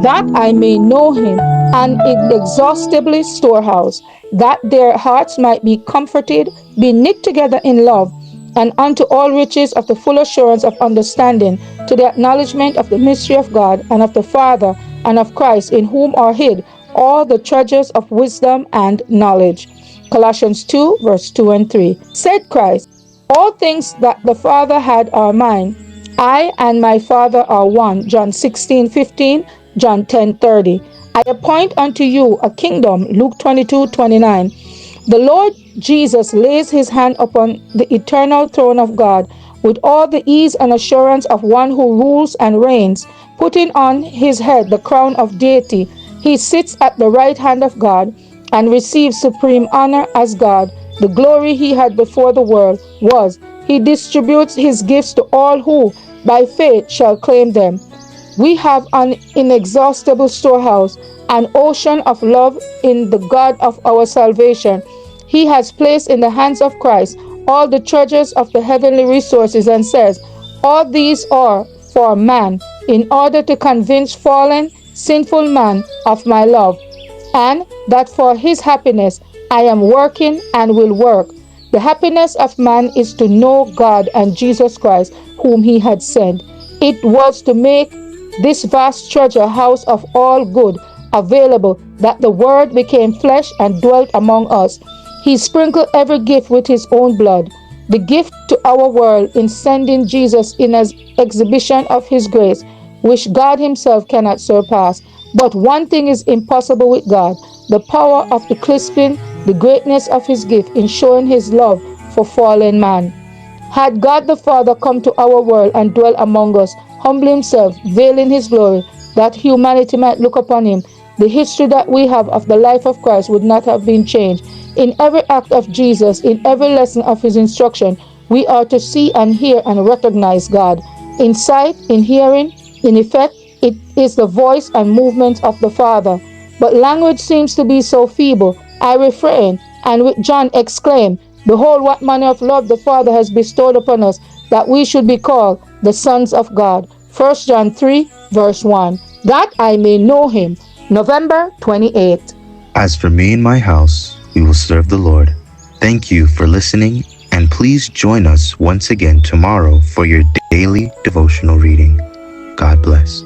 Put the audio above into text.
that I may know him, an inexhaustible storehouse, that their hearts might be comforted, be knit together in love, and unto all riches of the full assurance of understanding, to the acknowledgement of the mystery of God, and of the Father, and of Christ, in whom are hid all the treasures of wisdom and knowledge. Colossians 2, verse 2 and 3. Said Christ, all things that the Father had are mine. I and my Father are one. John 16:15, John 10:30. I appoint unto you a kingdom. Luke 22:29. The Lord Jesus lays his hand upon the eternal throne of God with all the ease and assurance of one who rules and reigns, putting on his head the crown of deity. He sits at the right hand of God and receives supreme honor as God. The glory he had before the world was. He distributes his gifts to all who, by faith, shall claim them. We have an inexhaustible storehouse, an ocean of love in the God of our salvation. He has placed in the hands of Christ all the treasures of the heavenly resources and says, all these are for man, in order to convince fallen, sinful man of my love, and that for his happiness I am working and will work. The happiness of man is to know God and Jesus Christ, whom he had sent. It was to make this vast treasure house of all good available that the Word became flesh and dwelt among us. He sprinkled every gift with his own blood. The gift to our world in sending Jesus in as exhibition of his grace, which God himself cannot surpass. But one thing is impossible with God, the power of eclipsing the greatness of his gift in showing his love for fallen man. Had God the Father come to our world and dwell among us, humble himself, veiling his glory, that humanity might look upon him, the history that we have of the life of Christ would not have been changed. In every act of Jesus, in every lesson of his instruction, we are to see and hear and recognize God. In sight, in hearing, in effect, it is the voice and movement of the Father. But language seems to be so feeble. I refrain, and with John exclaim, behold, what manner of love the Father has bestowed upon us, that we should be called the sons of God. 1 John 3, verse 1. That I may know him. November 28th. As for me and my house, we will serve the Lord. Thank you for listening, and please join us once again tomorrow for your daily devotional reading. God bless.